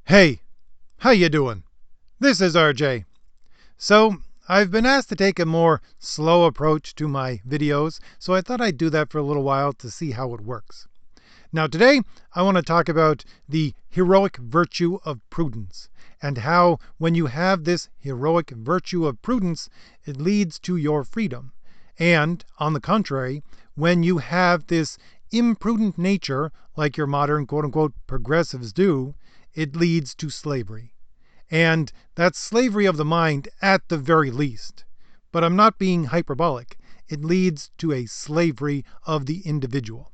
Hey, how you doing? This is RJ. So, I've been asked to take a more slow approach to my videos, so I thought I'd do that for a little while to see how it works. Now today, I want to talk about the heroic virtue of prudence, and how when you have this heroic virtue of prudence, it leads to your freedom. And, on the contrary, when you have this imprudent nature, like your modern quote-unquote progressives do, it leads to slavery. And that's slavery of the mind at the very least. But I'm not being hyperbolic. It leads to a slavery of the individual.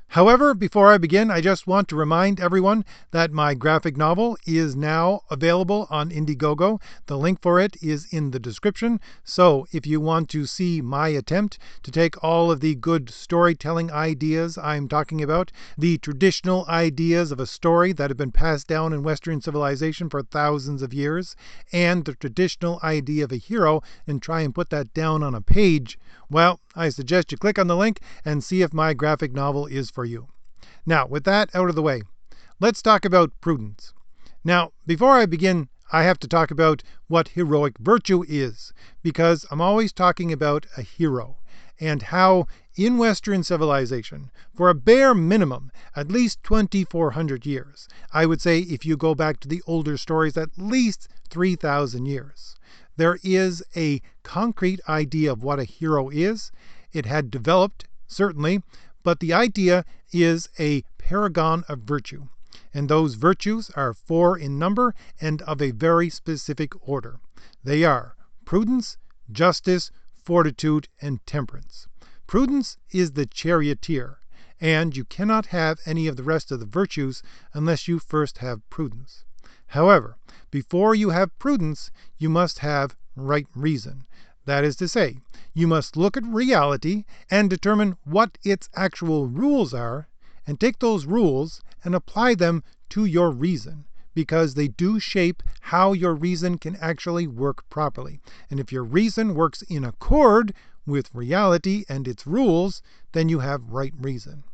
However, before I begin, I just want to remind everyone that my graphic novel is now available on Indiegogo. The link for it is in the description. So if you want to see my attempt to take all of the good storytelling ideas I'm talking about, the traditional ideas of a story that have been passed down in Western civilization for thousands of years, and the traditional idea of a hero, and try and put that down on a page, well, I suggest you click on the link and see if my graphic novel is for you. Now, with that out of the way, let's talk about prudence. Now, before I begin, I have to talk about what heroic virtue is, because I'm always talking about a hero, and how in Western civilization, for a bare minimum, at least 2,400 years, I would say if you go back to the older stories, at least 3,000 years, there is a concrete idea of what a hero is. It had developed, certainly, but the idea is a paragon of virtue. And those virtues are 4 in number and of a very specific order. They are prudence, justice, fortitude, and temperance. Prudence is the charioteer, and you cannot have any of the rest of the virtues unless you first have prudence. However, before you have prudence, you must have right reason. That is to say, you must look at reality and determine what its actual rules are, and take those rules and apply them to your reason, because they do shape how your reason can actually work properly. And if your reason works in accord with reality and its rules, then you have right reason.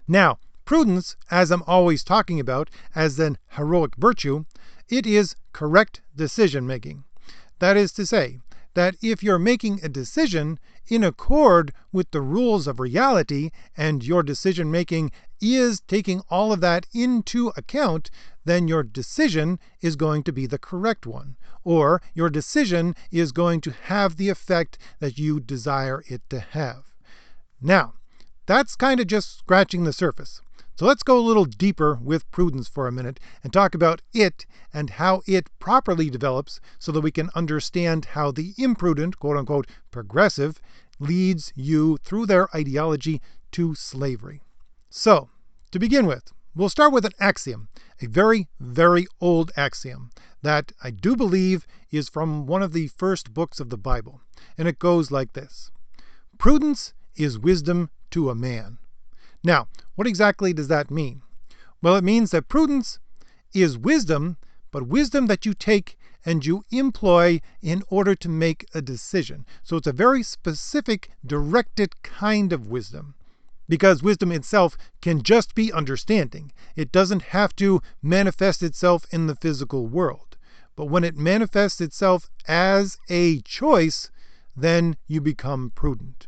Now, prudence, as I'm always talking about, as an heroic virtue, it is correct decision making. That is to say, that if you're making a decision in accord with the rules of reality, and your decision making is taking all of that into account, then your decision is going to be the correct one, or your decision is going to have the effect that you desire it to have. Now, that's kind of just scratching the surface. So let's go a little deeper with prudence for a minute and talk about it and how it properly develops, so that we can understand how the imprudent, quote-unquote, progressive, leads you through their ideology to slavery. So, to begin with, we'll start with an axiom, a very, very old axiom that I do believe is from one of the first books of the Bible. And it goes like this: prudence is wisdom to a man. Now, what exactly does that mean? Well, it means that prudence is wisdom, but wisdom that you take and you employ in order to make a decision. So it's a very specific, directed kind of wisdom, because wisdom itself can just be understanding. It doesn't have to manifest itself in the physical world. But when it manifests itself as a choice, then you become prudent.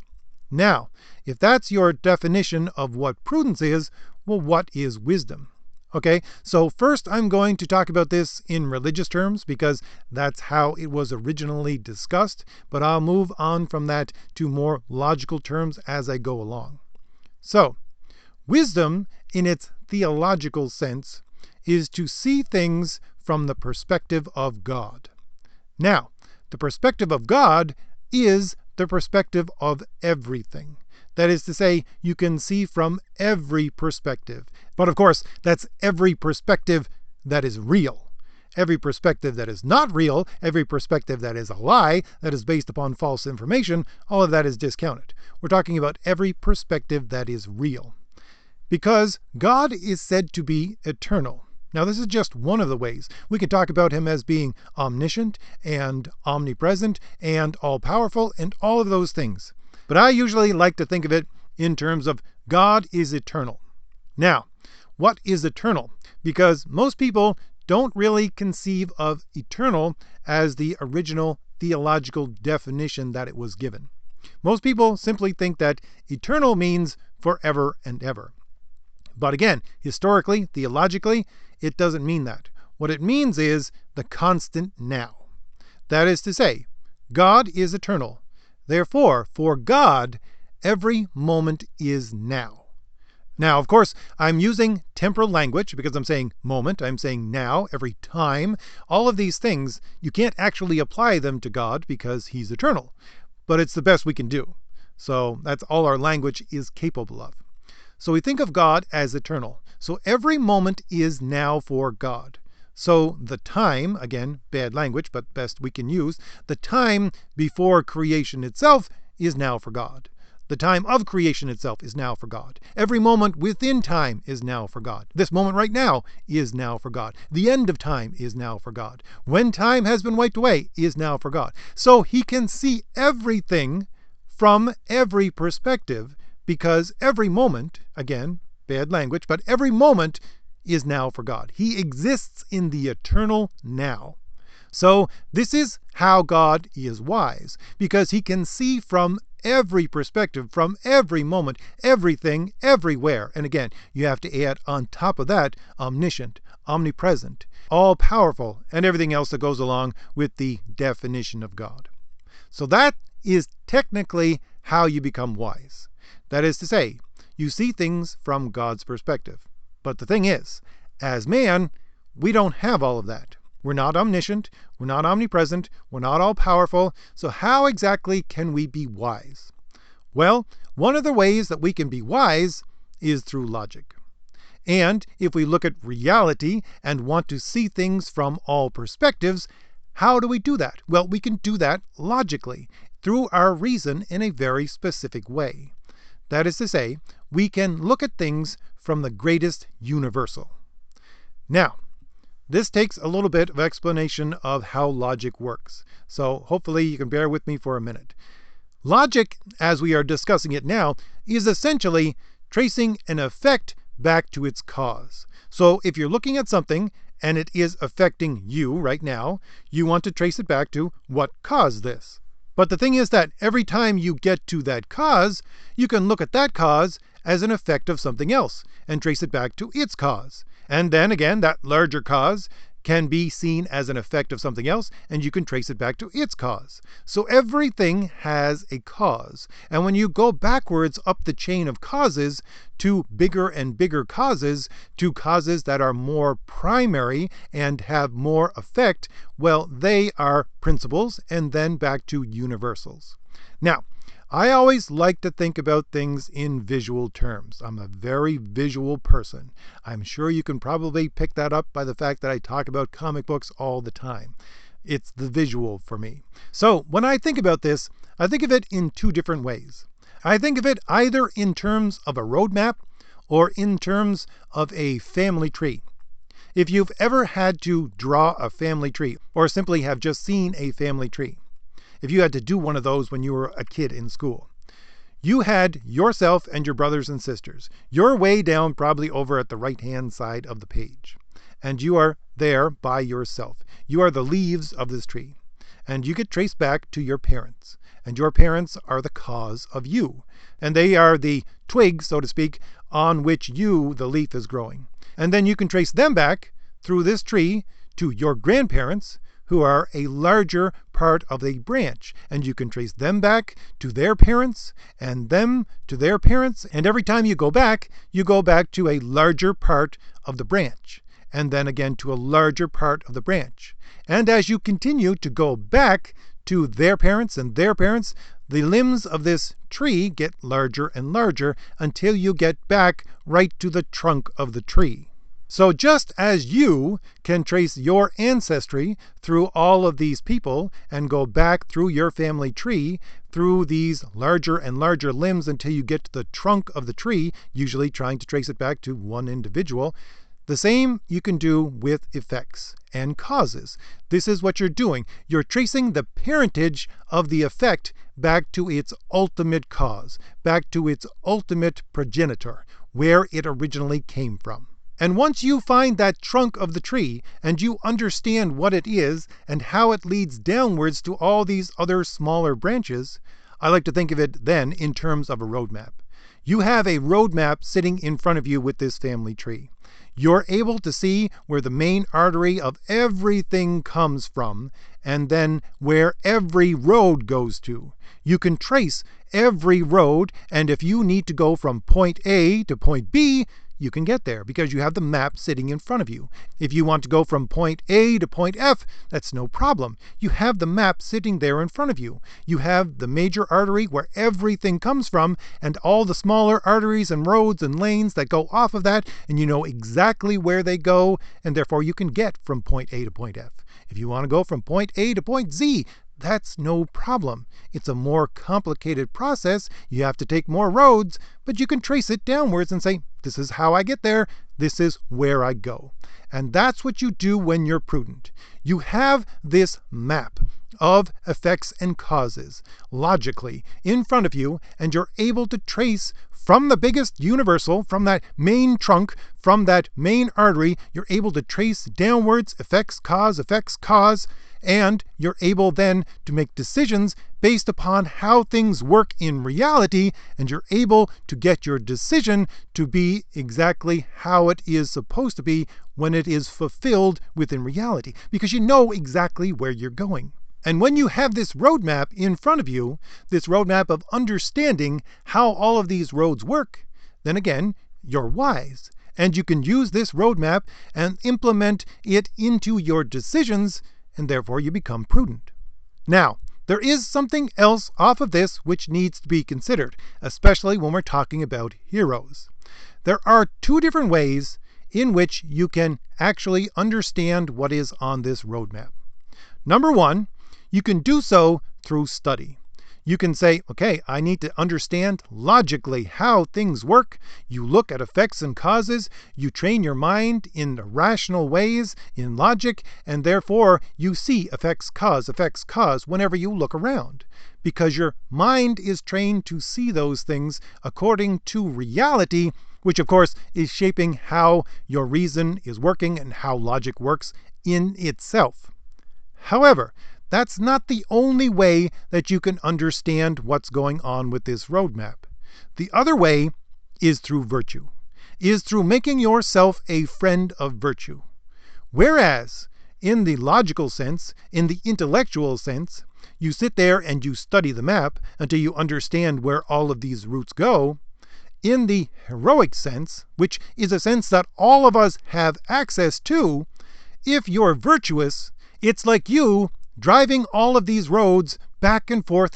Now, if that's your definition of what prudence is, well, what is wisdom? Okay, so first I'm going to talk about this in religious terms, because that's how it was originally discussed, but I'll move on from that to more logical terms as I go along. So, wisdom, in its theological sense, is to see things from the perspective of God. Now, the perspective of God is the perspective of everything. That is to say, you can see from every perspective. But of course, that's every perspective that is real. Every perspective that is not real, every perspective that is a lie, that is based upon false information, all of that is discounted. We're talking about every perspective that is real. Because God is said to be eternal. Now, this is just one of the ways. We can talk about him as being omniscient and omnipresent and all-powerful and all of those things. But I usually like to think of it in terms of God is eternal. Now, what is eternal? Because most people don't really conceive of eternal as the original theological definition that it was given. Most people simply think that eternal means forever and ever. But again, historically, theologically, it doesn't mean that. What it means is the constant now. That is to say, God is eternal. Therefore, for God, every moment is now. Now, of course, I'm using temporal language because I'm saying moment, I'm saying now, every time. All of these things, you can't actually apply them to God because He's eternal. But it's the best we can do. So that's all our language is capable of. So we think of God as eternal. So every moment is now for God. So the time, again, bad language, but best we can use, the time before creation itself is now for God. The time of creation itself is now for God. Every moment within time is now for God. This moment right now is now for God. The end of time is now for God. When time has been wiped away is now for God. So He can see everything from every perspective because every moment, again, bad language, but every moment is now for God. He exists in the eternal now. So this is how God is wise, because He can see from every perspective, from every moment, everything, everywhere. And again, you have to add on top of that omniscient, omnipresent, all-powerful, and everything else that goes along with the definition of God. So that is technically how you become wise. That is to say, you see things from God's perspective. But the thing is, as man, we don't have all of that. We're not omniscient, we're not omnipresent, we're not all-powerful, so how exactly can we be wise? Well, one of the ways that we can be wise is through logic. And if we look at reality and want to see things from all perspectives, how do we do that? Well, we can do that logically, through our reason in a very specific way. That is to say, we can look at things from the greatest universal. Now, this takes a little bit of explanation of how logic works, so hopefully you can bear with me for a minute. Logic, as we are discussing it now, is essentially tracing an effect back to its cause. So if you're looking at something and it is affecting you right now, you want to trace it back to what caused this. But the thing is that every time you get to that cause, you can look at that cause as an effect of something else and trace it back to its cause. And then again, that larger cause can be seen as an effect of something else, and you can trace it back to its cause. So everything has a cause. And when you go backwards up the chain of causes to bigger and bigger causes, to causes that are more primary and have more effect, well, they are principles, and then back to universals. Now, I always like to think about things in visual terms. I'm a very visual person. I'm sure you can probably pick that up by the fact that I talk about comic books all the time. It's the visual for me. So when I think about this, I think of it in two different ways. I think of it either in terms of a roadmap or in terms of a family tree. If you've ever had to draw a family tree or simply have just seen a family tree, if you had to do one of those when you were a kid in school, you had yourself and your brothers and sisters. You're way down probably over at the right-hand side of the page. And you are there by yourself. You are the leaves of this tree. And you get traced back to your parents. And your parents are the cause of you. And they are the twig, so to speak, on which you, the leaf, is growing. And then you can trace them back through this tree to your grandparents, who are a larger part of a branch. And you can trace them back to their parents, and them to their parents. And every time you go back to a larger part of the branch, and then again to a larger part of the branch. And as you continue to go back to their parents and their parents, the limbs of this tree get larger and larger until you get back right to the trunk of the tree. So just as you can trace your ancestry through all of these people and go back through your family tree through these larger and larger limbs until you get to the trunk of the tree, usually trying to trace it back to one individual, the same you can do with effects and causes. This is what you're doing. You're tracing the parentage of the effect back to its ultimate cause, back to its ultimate progenitor, where it originally came from. And once you find that trunk of the tree and you understand what it is and how it leads downwards to all these other smaller branches, I like to think of it then in terms of a roadmap. You have a roadmap sitting in front of you with this family tree. You're able to see where the main artery of everything comes from, and then where every road goes to. You can trace every road, and if you need to go from point A to point B, you can get there because you have the map sitting in front of you. If you want to go from point A to point F, that's no problem. You have the map sitting there in front of you. You have the major artery where everything comes from and all the smaller arteries and roads and lanes that go off of that, and you know exactly where they go, and therefore you can get from point A to point F. If you want to go from point A to point Z, that's no problem. It's a more complicated process. You have to take more roads, but you can trace it downwards and say, this is how I get there. This is where I go. And that's what you do when you're prudent. You have this map of effects and causes logically in front of you, and you're able to trace from the biggest universal, from that main trunk, from that main artery, you're able to trace downwards effects, cause, and you're able then to make decisions based upon how things work in reality, and you're able to get your decision to be exactly how it is supposed to be when it is fulfilled within reality, because you know exactly where you're going. And when you have this roadmap in front of you, this roadmap of understanding how all of these roads work, then again, you're wise. And you can use this roadmap and implement it into your decisions, and therefore you become prudent. Now, there is something else off of this which needs to be considered, especially when we're talking about heroes. There are two different ways in which you can actually understand what is on this roadmap. Number one, you can do so through study. You can say, okay, I need to understand logically how things work. You look at effects and causes, you train your mind in rational ways, in logic, and therefore you see effects, cause whenever you look around. Because your mind is trained to see those things according to reality, which of course is shaping how your reason is working and how logic works in itself. However, that's not the only way that you can understand what's going on with this roadmap. The other way is through virtue, is through making yourself a friend of virtue. Whereas, in the logical sense, in the intellectual sense, you sit there and you study the map until you understand where all of these routes go. In the heroic sense, which is a sense that all of us have access to, if you're virtuous, it's like you driving all of these roads back and forth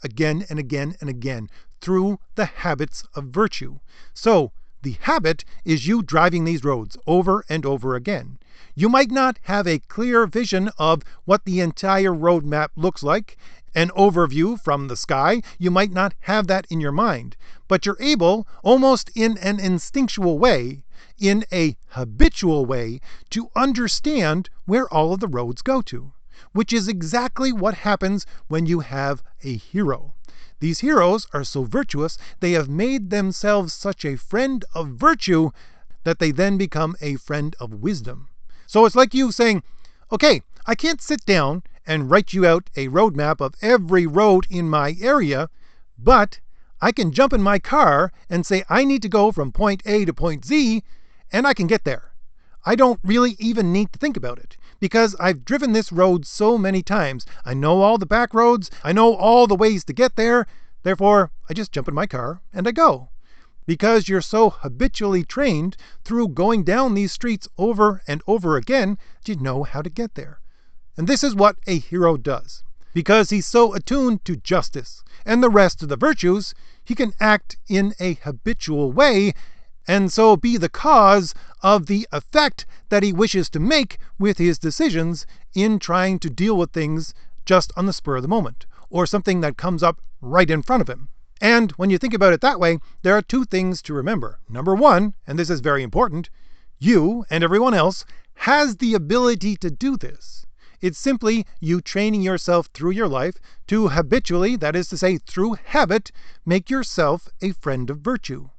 again and again and again through the habits of virtue. So the habit is you driving these roads over and over again. You might not have a clear vision of what the entire roadmap looks like, an overview from the sky. You might not have that in your mind, but you're able, almost in an instinctual way, in a habitual way, to understand where all of the roads go to. Which is exactly what happens when you have a hero. These heroes are so virtuous, they have made themselves such a friend of virtue that they then become a friend of wisdom. So it's like you saying, okay, I can't sit down and write you out a roadmap of every road in my area, but I can jump in my car and say I need to go from point A to point Z, and I can get there. I don't really even need to think about it, because I've driven this road so many times. I know all the back roads, I know all the ways to get there, therefore I just jump in my car and I go. Because you're so habitually trained through going down these streets over and over again, you know how to get there. And this is what a hero does. Because he's so attuned to justice and the rest of the virtues, he can act in a habitual way, and so be the cause of the effect that he wishes to make with his decisions in trying to deal with things just on the spur of the moment, or something that comes up right in front of him. And when you think about it that way, there are two things to remember. Number one, and this is very important, you and everyone else has the ability to do this. It's simply you training yourself through your life to habitually, that is to say through habit, make yourself a friend of virtue.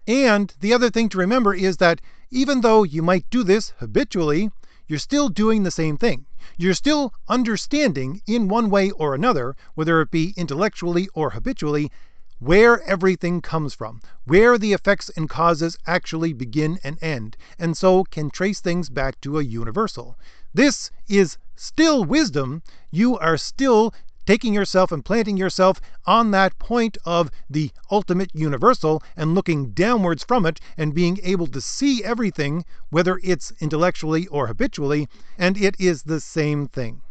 And the other thing to remember is that even though you might do this habitually, you're still doing the same thing. You're still understanding in one way or another, whether it be intellectually or habitually, where everything comes from, where the effects and causes actually begin and end, and so can trace things back to a universal. This is still wisdom. You are still taking yourself and planting yourself on that point of the ultimate universal and looking downwards from it and being able to see everything, whether it's intellectually or habitually, and it is the same thing.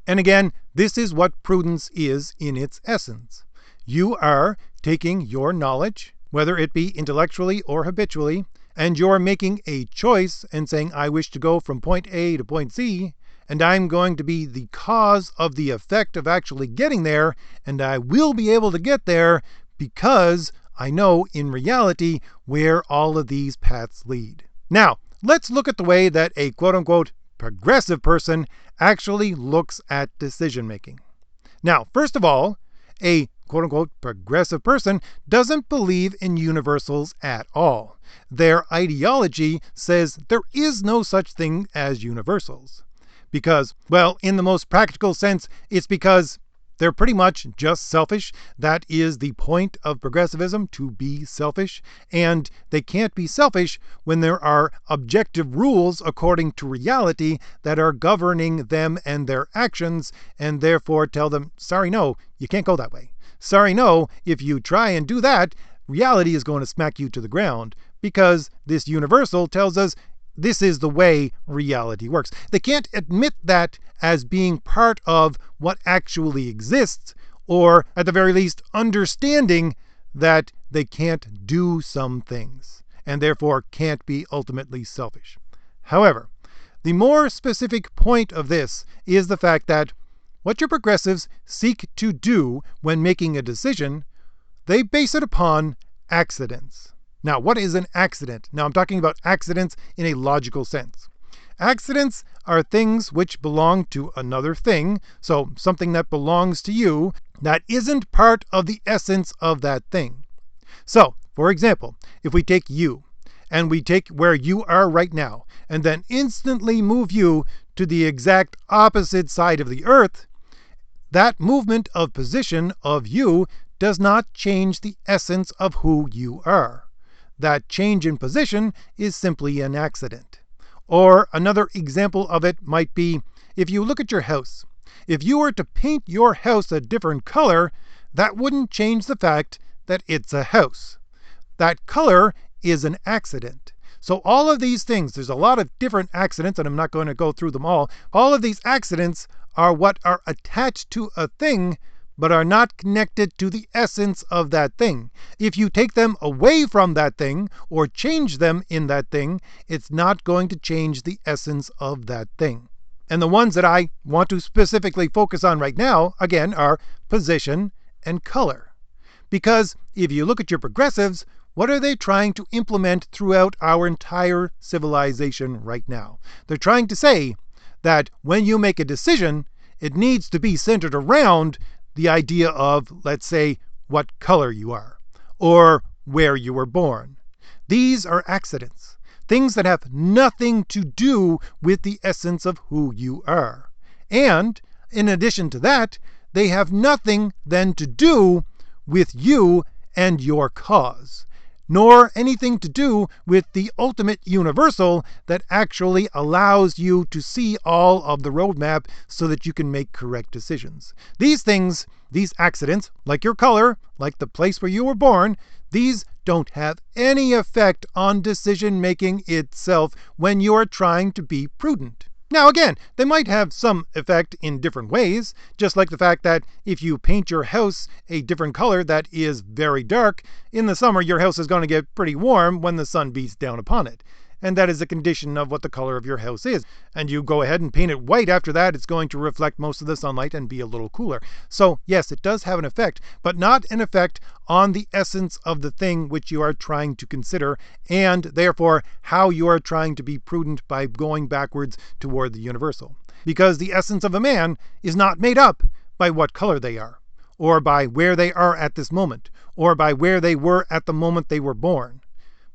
And again, this is what prudence is in its essence. You are taking your knowledge, whether it be intellectually or habitually, and you're making a choice and saying, I wish to go from point A to point Z, and I'm going to be the cause of the effect of actually getting there, and I will be able to get there because I know in reality where all of these paths lead. Now, let's look at the way that a quote-unquote progressive person actually looks at decision making. Now, first of all, a quote-unquote progressive person doesn't believe in universals at all. Their ideology says there is no such thing as universals. Because, well, in the most practical sense, it's because they're pretty much just selfish. That is the point of progressivism, to be selfish. And they can't be selfish when there are objective rules according to reality that are governing them and their actions, and therefore tell them, sorry, no, you can't go that way. Sorry, no, if you try and do that, reality is going to smack you to the ground, because this universal tells us this is the way reality works. They can't admit that as being part of what actually exists, or at the very least understanding that they can't do some things, and therefore can't be ultimately selfish. However, the more specific point of this is the fact that what your progressives seek to do when making a decision, they base it upon accidents. Now, what is an accident? Now, I'm talking about accidents in a logical sense. Accidents are things which belong to another thing, so something that belongs to you that isn't part of the essence of that thing. So, for example, if we take you, and we take where you are right now, and then instantly move you to the exact opposite side of the earth, that movement of position of you does not change the essence of who you are. That change in position is simply an accident. Or another example of it might be, if you look at your house. If you were to paint your house a different color, that wouldn't change the fact that it's a house. That color is an accident. So all of these things, there's a lot of different accidents, and I'm not going to go through them all. All of these accidents are what are attached to a thing, but are not connected to the essence of that thing. If you take them away from that thing, or change them in that thing, it's not going to change the essence of that thing. And the ones that I want to specifically focus on right now, again, are position and color. Because if you look at your progressives, what are they trying to implement throughout our entire civilization right now? They're trying to say that when you make a decision, it needs to be centered around the idea of, let's say, what color you are, or where you were born. These are accidents, things that have nothing to do with the essence of who you are. And, in addition to that, they have nothing then to do with you and your cause, nor anything to do with the ultimate universal that actually allows you to see all of the roadmap so that you can make correct decisions. These things, these accidents, like your color, like the place where you were born, these don't have any effect on decision making itself when you are trying to be prudent. Now again, they might have some effect in different ways, just like the fact that if you paint your house a different color that is very dark, in the summer your house is going to get pretty warm when the sun beats down upon it. And that is a condition of what the color of your house is. And you go ahead and paint it white after that, it's going to reflect most of the sunlight and be a little cooler. So yes, it does have an effect, but not an effect on the essence of the thing which you are trying to consider, and therefore how you are trying to be prudent by going backwards toward the universal. Because the essence of a man is not made up by what color they are, or by where they are at this moment, or by where they were at the moment they were born.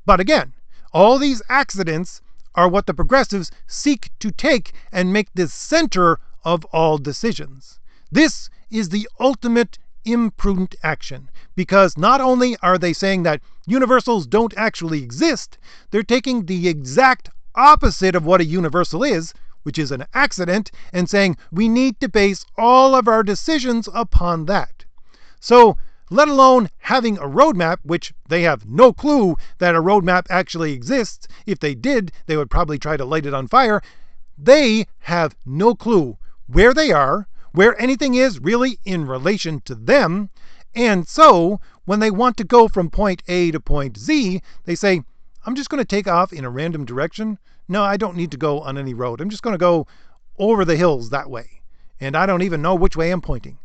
But again, All these accidents are what the progressives seek to take and make the center of all decisions. This is the ultimate imprudent action, because not only are they saying that universals don't actually exist, they're taking the exact opposite of what a universal is, which is an accident, and saying we need to base all of our decisions upon that. So, let alone having a roadmap, which they have no clue that a roadmap actually exists. If they did, they would probably try to light it on fire. They have no clue where they are, where anything is really in relation to them. And so, when they want to go from point A to point Z, they say, I'm just going to take off in a random direction. No, I don't need to go on any road. I'm just going to go over the hills that way. And I don't even know which way I'm pointing.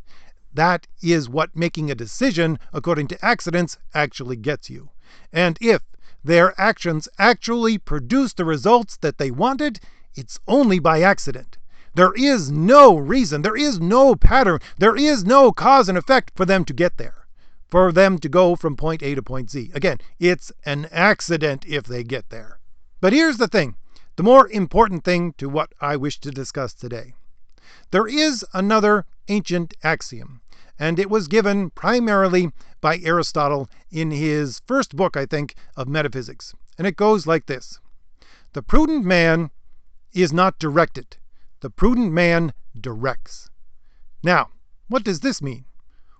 That is what making a decision according to accidents actually gets you. And if their actions actually produce the results that they wanted, it's only by accident. There is no reason, there is no pattern, there is no cause and effect for them to get there, for them to go from point A to point Z. Again, it's an accident if they get there. But here's the thing, the more important thing to what I wish to discuss today. There is another ancient axiom, and it was given primarily by Aristotle in his first book, I think, of metaphysics. And it goes like this. The prudent man is not directed. The prudent man directs. Now, what does this mean?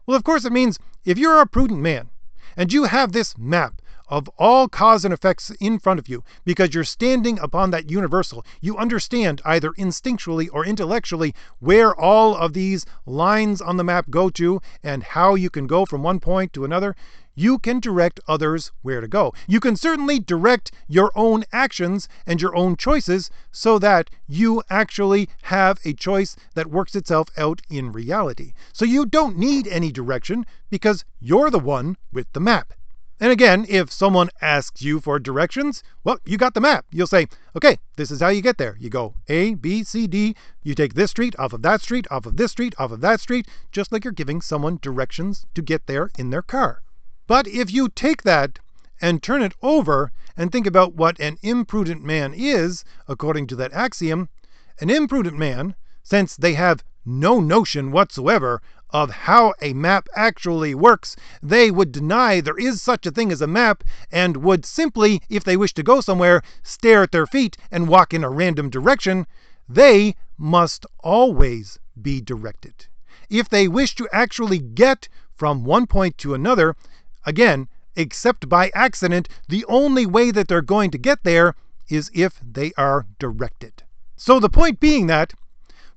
Well, of course it means if you're a prudent man and you have this map of all cause and effects in front of you, because you're standing upon that universal, you understand either instinctually or intellectually where all of these lines on the map go to and how you can go from one point to another, you can direct others where to go. You can certainly direct your own actions and your own choices so that you actually have a choice that works itself out in reality. So you don't need any direction because you're the one with the map. And again, if someone asks you for directions, well, you got the map. You'll say, okay, this is how you get there. You go A, B, C, D. You take this street, off of that street, off of this street, off of that street, just like you're giving someone directions to get there in their car. But if you take that and turn it over and think about what an imprudent man is, according to that axiom, an imprudent man, since they have no notion whatsoever of how a map actually works, they would deny there is such a thing as a map and would simply, if they wish to go somewhere, stare at their feet and walk in a random direction. They must always be directed. If they wish to actually get from one point to another, again, except by accident, the only way that they're going to get there is if they are directed. So the point being that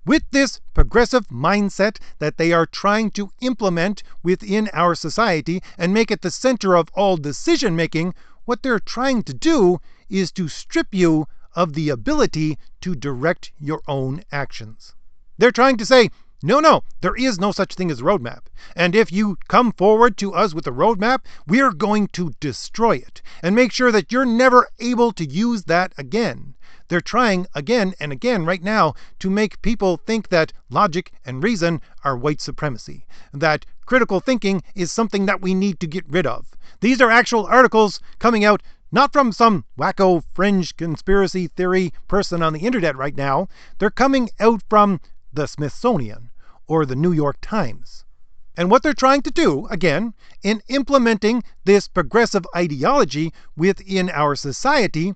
with this progressive mindset that they are trying to implement within our society and make it the center of all decision making, what they're trying to do is to strip you of the ability to direct your own actions. They're trying to say, no, there is no such thing as a roadmap. And if you come forward to us with a roadmap, we are going to destroy it and make sure that you're never able to use that again. They're trying again and again right now to make people think that logic and reason are white supremacy, that critical thinking is something that we need to get rid of. These are actual articles coming out not from some wacko fringe conspiracy theory person on the internet right now. They're coming out from the Smithsonian or the New York Times. And what they're trying to do, again, in implementing this progressive ideology within our society,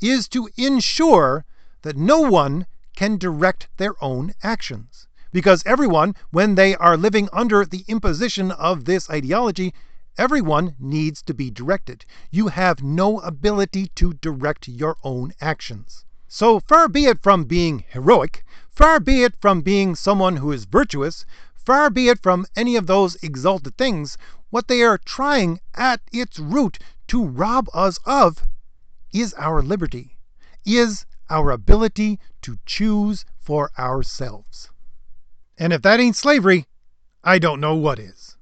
is to ensure that no one can direct their own actions. Because everyone, when they are living under the imposition of this ideology, everyone needs to be directed. You have no ability to direct your own actions. So far be it from being heroic, far be it from being someone who is virtuous, far be it from any of those exalted things, what they are trying at its root to rob us of is our liberty, is our ability to choose for ourselves. And if that ain't slavery, I don't know what is.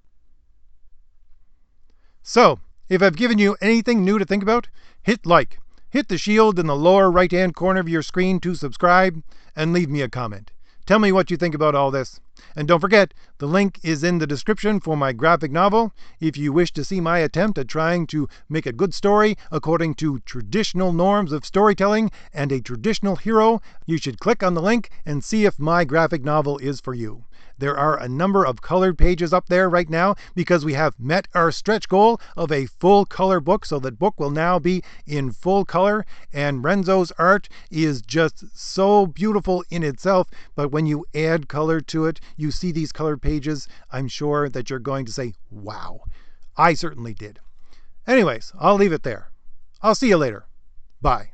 So, if I've given you anything new to think about, hit like, hit the shield in the lower right-hand corner of your screen to subscribe, and leave me a comment. Tell me what you think about all this. And don't forget, the link is in the description for my graphic novel. If you wish to see my attempt at trying to make a good story according to traditional norms of storytelling and a traditional hero, you should click on the link and see if my graphic novel is for you. There are a number of colored pages up there right now because we have met our stretch goal of a full color book, so that book will now be in full color. And Renzo's art is just so beautiful in itself, but when you add color to it, you see these colored pages, I'm sure that you're going to say, wow. I certainly did. Anyways, I'll leave it there. I'll see you later. Bye.